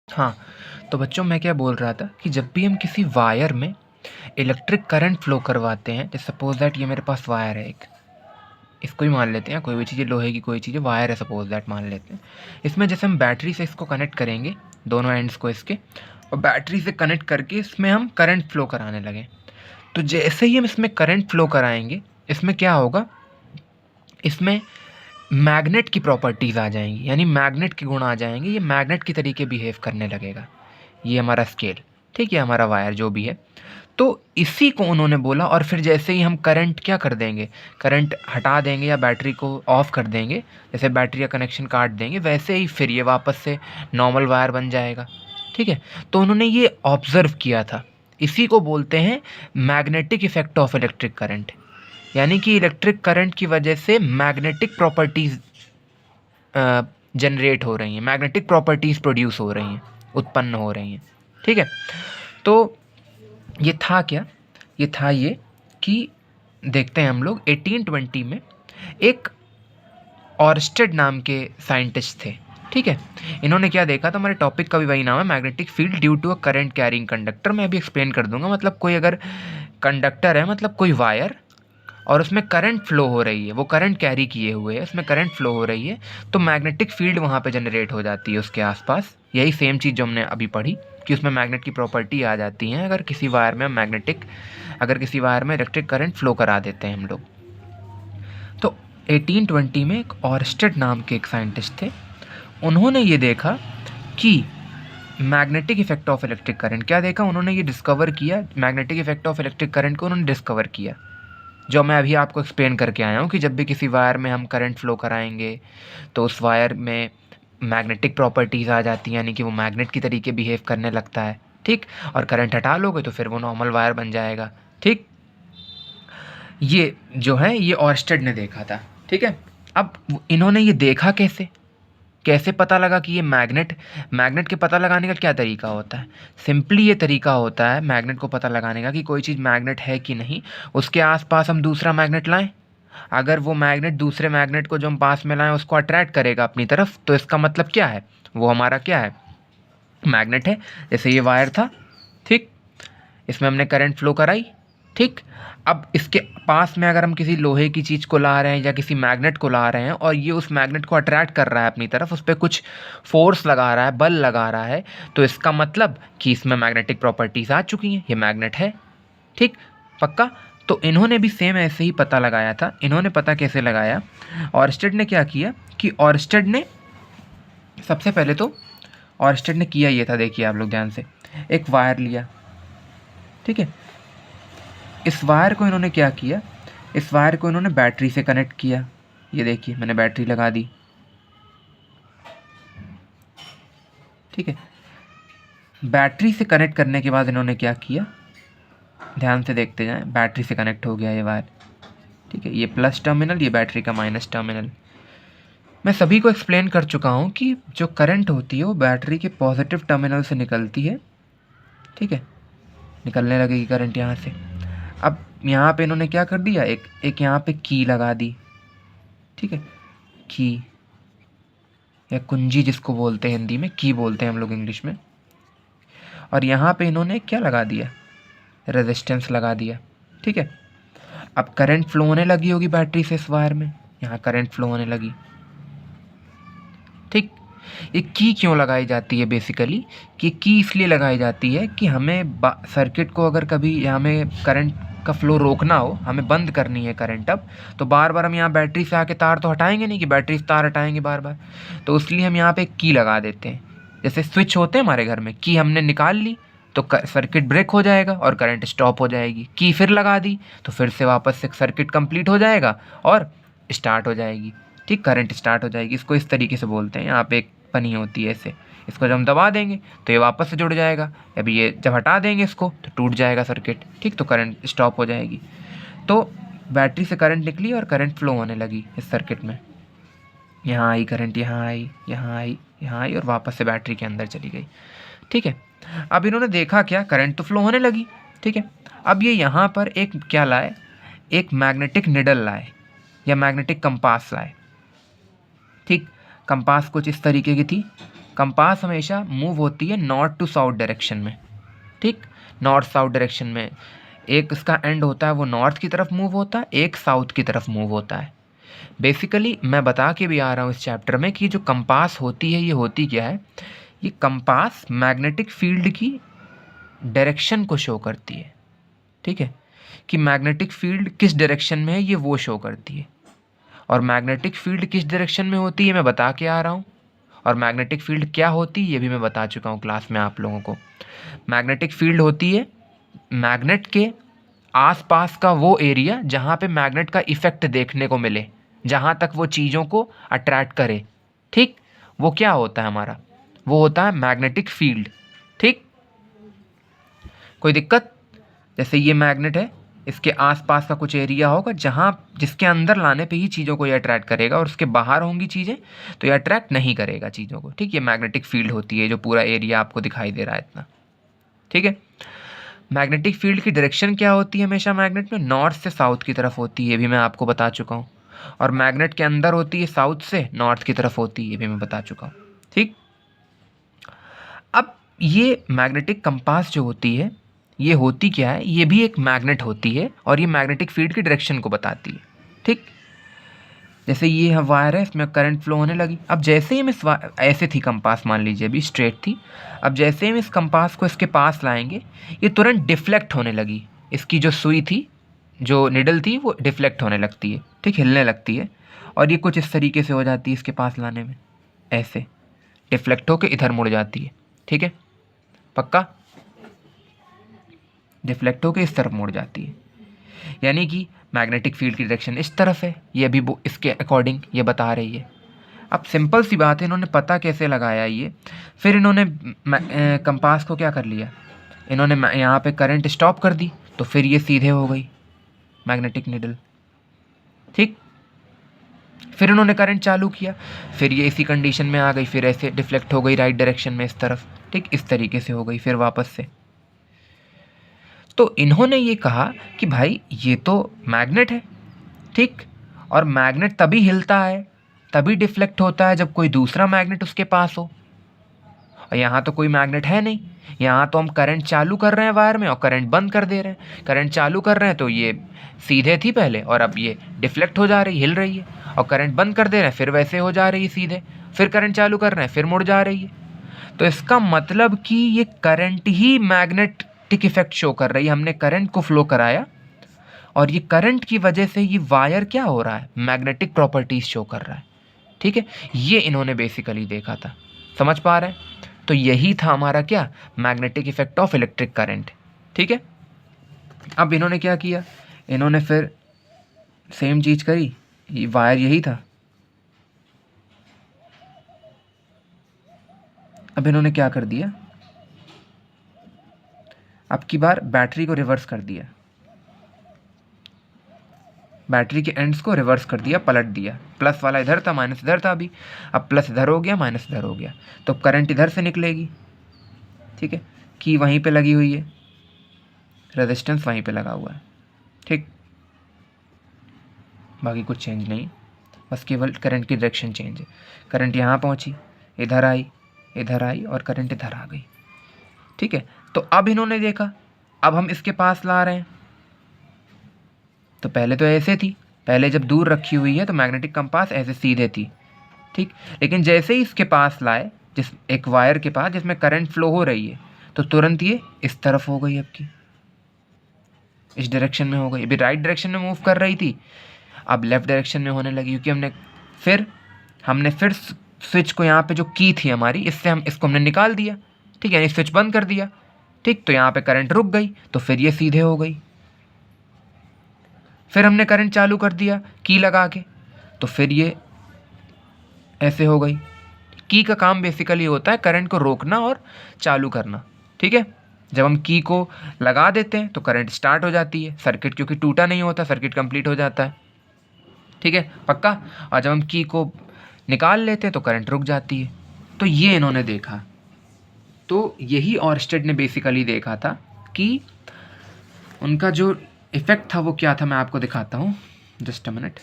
हाँ, तो बच्चों मैं क्या बोल रहा था कि जब भी हम किसी वायर में इलेक्ट्रिक करंट फ्लो करवाते हैं, जैसे सपोज दैट ये मेरे पास वायर है एक, इसको ही मान लेते हैं, कोई भी चीज़ लोहे की कोई चीज़ वायर है सपोज दैट मान लेते हैं। इसमें जैसे हम बैटरी से इसको कनेक्ट करेंगे, दोनों एंड्स को इसके, और बैटरी से कनेक्ट करके इसमें हम करंट फ्लो कराने लगे, तो जैसे ही हम इसमें करंट फ्लो कराएंगे, इसमें क्या होगा, इसमें मैग्नेट की प्रॉपर्टीज़ आ जाएंगी, यानी मैग्नेट के गुण आ जाएंगे, ये मैग्नेट की तरीके बिहेव करने लगेगा। ये हमारा स्केल, ठीक है, हमारा वायर जो भी है। तो इसी को उन्होंने बोला, और फिर जैसे ही हम करंट क्या कर देंगे, करंट हटा देंगे या बैटरी को ऑफ कर देंगे, जैसे बैटरी का कनेक्शन काट देंगे, वैसे ही फिर ये वापस से नॉर्मल वायर बन जाएगा, ठीक है। तो उन्होंने ये ऑब्ज़र्व किया था, इसी को बोलते हैं magnetic effect of electric current, यानी कि इलेक्ट्रिक करंट की वजह से मैग्नेटिक प्रॉपर्टीज़ जनरेट हो रही हैं, मैग्नेटिक प्रॉपर्टीज़ प्रोड्यूस हो रही हैं, उत्पन्न हो रही हैं, ठीक है। तो ये था क्या, ये था ये कि देखते हैं हम लोग 1820 में एक ऑर्स्टेड नाम के साइंटिस्ट थे, ठीक है। इन्होंने क्या देखा था, हमारे टॉपिक का भी वही नाम है, magnetic field due to a current carrying conductor. मैं अभी एक्सप्लेन कर दूंगा, मतलब कोई अगर कंडक्टर है, मतलब कोई वायर, और उसमें करंट फ्लो हो रही है, वो करंट कैरी किए हुए है, उसमें करंट फ्लो हो रही है, तो मैग्नेटिक फील्ड वहाँ पे जनरेट हो जाती है उसके आसपास। यही सेम चीज़ जो हमने अभी पढ़ी कि उसमें मैग्नेट की प्रॉपर्टी आ जाती है अगर किसी वायर में अगर किसी वायर में इलेक्ट्रिक करंट फ्लो करा देते हैं हम लोग। तो 1820 में एक ऑर्स्टेड नाम के एक साइंटिस्ट थे, उन्होंने ये देखा कि magnetic effect of electric current, क्या देखा उन्होंने, ये डिस्कवर किया, magnetic effect of electric current को उन्होंने डिस्कवर किया, जो मैं अभी आपको एक्सप्लेन करके आया हूँ कि जब भी किसी वायर में हम करंट फ्लो कराएंगे तो उस वायर में मैग्नेटिक प्रॉपर्टीज़ आ जाती हैं, यानी कि वो मैग्नेट की तरीके बिहेव करने लगता है, ठीक। और करंट हटा लोगे तो फिर वो नॉर्मल वायर बन जाएगा, ठीक। ये जो है ये ऑर्स्टेड ने देखा था, ठीक है। अब इन्होंने ये देखा कैसे, कैसे पता लगा कि ये मैग्नेट के पता लगाने का क्या तरीका होता है। सिंपली ये तरीका होता है मैग्नेट को पता लगाने का कि कोई चीज़ मैग्नेट है कि नहीं, उसके आसपास हम दूसरा मैग्नेट लाएं, अगर वो मैग्नेट दूसरे मैग्नेट को जो हम पास में लाएं उसको अट्रैक्ट करेगा अपनी तरफ, तो इसका मतलब क्या है, वो हमारा क्या है, मैग्नेट है। जैसे ये वायर था, ठीक, इसमें हमने करंट फ्लो कराई, ठीक। अब इसके पास में अगर हम किसी लोहे की चीज़ को ला रहे हैं या किसी मैग्नेट को ला रहे हैं और ये उस मैग्नेट को अट्रैक्ट कर रहा है अपनी तरफ, उस पर कुछ फोर्स लगा रहा है, बल लगा रहा है, तो इसका मतलब कि इसमें मैग्नेटिक प्रॉपर्टीज़ आ चुकी हैं, ये मैग्नेट है, ठीक, पक्का। तो इन्होंने भी सेम ऐसे ही पता लगाया था। इन्होंने पता कैसे लगाया, ऑर्स्टेड ने क्या किया कि ऑर्स्टेड ने सबसे पहले तो ऑर्स्टेड ने किया ये था, देखिए आप लोग ध्यान से, एक वायर लिया, ठीक है। इस वायर को इन्होंने क्या किया, इस वायर को इन्होंने बैटरी से कनेक्ट किया, ये देखिए मैंने बैटरी लगा दी, ठीक है। बैटरी से कनेक्ट करने के बाद इन्होंने क्या किया, ध्यान से देखते जाएं, बैटरी से कनेक्ट हो गया ये वायर, ठीक है, ये प्लस टर्मिनल, ये बैटरी का माइनस टर्मिनल। मैं सभी को एक्सप्लेन कर चुका हूँ कि जो करंट होती है वो बैटरी के पॉजिटिव टर्मिनल से निकलती है, ठीक है, निकलने लगेगी करंट यहाँ से। अब यहाँ पे इन्होंने क्या कर दिया, एक यहाँ पे की लगा दी, ठीक है, की या कुंजी जिसको बोलते हैं हिंदी में, की बोलते हैं हम लोग इंग्लिश में। और यहाँ पे इन्होंने क्या लगा दिया, रेजिस्टेंस लगा दिया, ठीक है। अब करंट फ्लो होने लगी होगी बैटरी से इस वायर में, यहाँ करंट फ्लो होने लगी, ठीक। ये की क्यों लगाई जाती है बेसिकली, कि की इसलिए लगाई जाती है कि हमें सर्किट को अगर कभी हमें करंट का फ्लो रोकना हो, हमें बंद करनी है करंट अब, तो बार बार हम यहाँ बैटरी से आके तार तो हटाएंगे नहीं कि बैटरी से तार हटाएंगे बार बार, तो इसलिए हम यहाँ पे एक की लगा देते हैं। जैसे स्विच होते हैं हमारे घर में, की हमने निकाल ली तो सर्किट ब्रेक हो जाएगा और करंट स्टॉप हो जाएगी, की फिर लगा दी तो फिर से वापस से सर्किट कंप्लीट हो जाएगा और स्टार्ट हो जाएगी, ठीक, करंट स्टार्ट हो जाएगी। इसको इस तरीके से बोलते हैं। यहाँ पे एक पनी होती है ऐसे, इसको जब हम दबा देंगे तो ये वापस से जुड़ जाएगा, अभी ये जब हटा देंगे इसको तो टूट जाएगा सर्किट, ठीक, तो करंट स्टॉप हो जाएगी। तो बैटरी से करंट निकली और करंट फ्लो होने लगी इस सर्किट में, यहाँ आई करंट, यहाँ आई, यहाँ आई, यहाँ आई और वापस से बैटरी के अंदर चली गई, ठीक है। अब इन्होंने देखा क्या, करंट तो फ्लो होने लगी, ठीक है। अब ये यहाँ पर एक क्या लाए, एक मैग्नेटिक निडल लाए या मैग्नेटिक कंपास लाए, ठीक। कंपास कुछ इस तरीके की थी, कंपास हमेशा मूव होती है नॉर्थ टू साउथ डायरेक्शन में, ठीक, नॉर्थ साउथ डायरेक्शन में। एक इसका एंड होता है वो नॉर्थ की तरफ मूव होता है, एक साउथ की तरफ मूव होता है। बेसिकली मैं बता के भी आ रहा हूँ इस चैप्टर में कि जो कंपास होती है ये होती क्या है, ये कंपास मैग्नेटिक फील्ड की डायरेक्शन को शो करती है, ठीक है, कि मैग्नेटिक फील्ड किस डायरेक्शन में है ये वो शो करती है। और मैग्नेटिक फील्ड किस डायरेक्शन में होती है मैं बता के आ रहा हूँ, और मैग्नेटिक फील्ड क्या होती है ये भी मैं बता चुका हूँ क्लास में आप लोगों को। मैग्नेटिक फील्ड होती है मैग्नेट के आसपास का वो एरिया जहाँ पे मैग्नेट का इफेक्ट देखने को मिले, जहाँ तक वो चीज़ों को अट्रैक्ट करे, ठीक, वो क्या होता है हमारा, वो होता है मैग्नेटिक फील्ड, ठीक। कोई दिक्कत? जैसे ये मैग्नेट है, इसके आसपास का कुछ एरिया होगा जहाँ जिसके अंदर लाने पे ही चीज़ों को ये अट्रैक्ट करेगा, और उसके बाहर होंगी चीज़ें तो ये अट्रैक्ट नहीं करेगा चीज़ों को, ठीक। ये मैग्नेटिक फील्ड होती है जो पूरा एरिया आपको दिखाई दे रहा है इतना, ठीक है। मैग्नेटिक फील्ड की डायरेक्शन क्या होती है हमेशा मैग्नेट में, नॉर्थ से साउथ की तरफ होती है, ये भी मैं आपको बता चुका हूँ। और मैग्नेट के अंदर होती है साउथ से नॉर्थ की तरफ होती है, ये भी मैं बता चुका हूँ, ठीक। अब ये मैग्नेटिक कंपास जो होती है ये होती क्या है, ये भी एक मैग्नेट होती है और ये मैग्नेटिक फील्ड की डायरेक्शन को बताती है, ठीक। जैसे ये वायर है, इसमें करंट फ्लो होने लगी। अब जैसे ही हम इस ऐसे थी कंपास, मान लीजिए अभी स्ट्रेट थी, अब जैसे ही हम इस कंपास को इसके पास लाएंगे ये तुरंत डिफ्लेक्ट होने लगी, इसकी जो सुई थी, जो निडल थी वो डिफ्लेक्ट होने लगती है, ठीक, हिलने लगती है। और ये कुछ इस तरीके से हो जाती है इसके पास लाने में, ऐसे डिफ्लेक्ट होकर इधर मुड़ जाती है, ठीक है, पक्का, डिफ्लेक्ट होकर इस तरफ मुड़ जाती है। यानी कि मैग्नेटिक फील्ड की डायरेक्शन इस तरफ है, ये अभी इसके अकॉर्डिंग ये बता रही है। अब सिंपल सी बात है, इन्होंने पता कैसे लगाया ये, फिर इन्होंने कंपास को क्या कर लिया, इन्होंने यहाँ पे करंट स्टॉप कर दी, तो फिर ये सीधे हो गई मैग्नेटिक निडल, ठीक। फिर इन्होंने करंट चालू किया, फिर ये इसी कंडीशन में आ गई, फिर ऐसे डिफ्लेक्ट हो गई राइट डायरेक्शन में इस तरफ, ठीक, इस तरीके से हो गई फिर वापस से। तो इन्होंने ये कहा कि भाई ये तो मैग्नेट है, ठीक, और मैग्नेट तभी हिलता है, तभी डिफ्लेक्ट होता है जब कोई दूसरा मैग्नेट उसके पास हो, और यहाँ तो कोई मैग्नेट है नहीं। यहाँ तो हम करंट चालू कर रहे हैं वायर में और करंट बंद कर दे रहे हैं, करंट चालू कर रहे हैं तो ये सीधे थी पहले और अब ये डिफ्लेक्ट हो जा रही, हिल रही है, और करंट बंद कर दे रहे हैं फिर वैसे हो जा रही है सीधे, फिर करंट चालू कर रहे हैं फिर मुड़ जा रही है। तो इसका मतलब कि ये करंट ही मैग्नेटिक इफेक्ट शो कर रही है, हमने करंट को फ्लो कराया और ये करंट की वजह से ये वायर क्या हो रहा है, मैग्नेटिक प्रॉपर्टीज शो कर रहा है, ठीक है। ये इन्होंने बेसिकली देखा था, समझ पा रहे हैं? तो यही था हमारा क्या, magnetic effect of electric current, ठीक है। अब इन्होंने क्या किया, इन्होंने फिर सेम चीज करी, ये वायर यही था। अब इन्होंने क्या कर दिया, अब की बार बैटरी को रिवर्स कर दिया, बैटरी के एंड्स को रिवर्स कर दिया, पलट दिया, प्लस वाला इधर था माइनस इधर था अभी, अब प्लस इधर हो गया माइनस इधर हो गया, तो करंट इधर से निकलेगी, ठीक है, की वहीं पे लगी हुई है, रेजिस्टेंस वहीं पे लगा हुआ है, ठीक, बाकी कुछ चेंज नहीं, बस केवल करंट की डायरेक्शन चेंज है। करंट यहाँ पहुँची, इधर आई और करंट इधर आ गई, ठीक है। तो अब इन्होंने देखा, अब हम इसके पास ला रहे हैं, तो पहले तो ऐसे थी, पहले जब दूर रखी हुई है तो मैग्नेटिक कंपास ऐसे सीधे थी, ठीक, लेकिन जैसे ही इसके पास लाए, जिस एक वायर के पास जिसमें करंट फ्लो हो रही है, तो तुरंत ये इस तरफ हो गई, अब की इस डायरेक्शन में हो गई। अभी राइट डायरेक्शन में मूव कर रही थी, अब लेफ्ट डायरेक्शन में होने लगी, क्योंकि हमने फिर स्विच को यहाँ पे जो की थी हमारी, इससे हम इसको हमने निकाल दिया, ठीक है, यानी स्विच बंद कर दिया, ठीक, तो यहाँ पे करंट रुक गई, तो फिर ये सीधे हो गई। फिर हमने करंट चालू कर दिया की लगा के, तो फिर ये ऐसे हो गई। की का काम बेसिकली होता है करंट को रोकना और चालू करना, ठीक है। जब हम की को लगा देते हैं तो करंट स्टार्ट हो जाती है, सर्किट क्योंकि टूटा नहीं होता, सर्किट कंप्लीट हो जाता है, ठीक है, पक्का। और जब हम की को निकाल लेते हैं तो करंट रुक जाती है। तो ये इन्होंने देखा, तो यही ऑर्स्टेड ने बेसिकली देखा था कि उनका जो इफेक्ट था वो क्या था, मैं आपको दिखाता हूँ, जस्ट अ मिनट।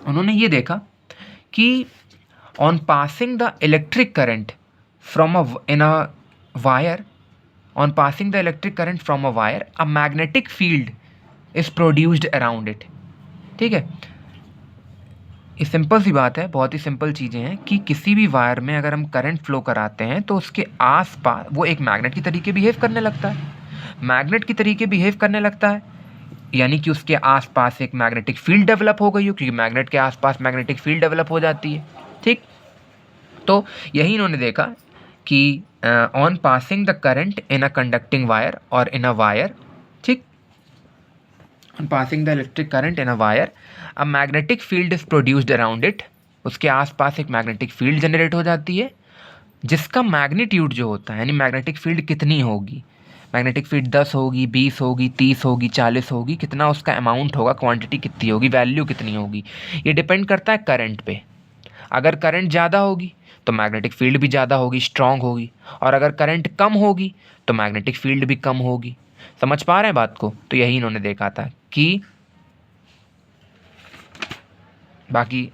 उन्होंने ये देखा कि on passing the electric current in a wire, on passing the electric current from a wire, a magnetic field is produced around it. ठीक है, ये सिंपल सी बात है, बहुत ही सिंपल चीज़ें हैं कि किसी भी वायर में अगर हम करंट फ्लो कराते हैं तो उसके आसपास वो एक मैग्नेट की तरीके बिहेव करने लगता है, मैग्नेट की तरीके बिहेव करने लगता है, यानी कि उसके आसपास एक मैग्नेटिक फील्ड डेवलप हो गई हो, क्योंकि मैग्नेट के आसपास मैग्नेटिक फील्ड डेवलप हो जाती है। ठीक, तो यही इन्होंने देखा कि on passing the current in a conducting wire और इन अ वायर, ठीक, on passing the electric current in a wire, a magnetic field is produced around it, उसके आसपास एक मैग्नेटिक फील्ड जनरेट हो जाती है, जिसका मैग्नीट्यूड जो होता है, यानी मैग्नेटिक फील्ड कितनी होगी, मैग्नेटिक फील्ड 10 होगी, 20 होगी, 30 होगी, 40 होगी, कितना उसका अमाउंट होगा, क्वांटिटी कितनी होगी, वैल्यू कितनी होगी, ये डिपेंड करता है करंट पे। अगर करंट ज़्यादा होगी तो मैग्नेटिक फील्ड भी ज़्यादा होगी, स्ट्रांग होगी, और अगर करंट कम होगी तो मैग्नेटिक फील्ड भी कम होगी। समझ पा रहे हैं बात को? तो यही इन्होंने देखा था कि बाकी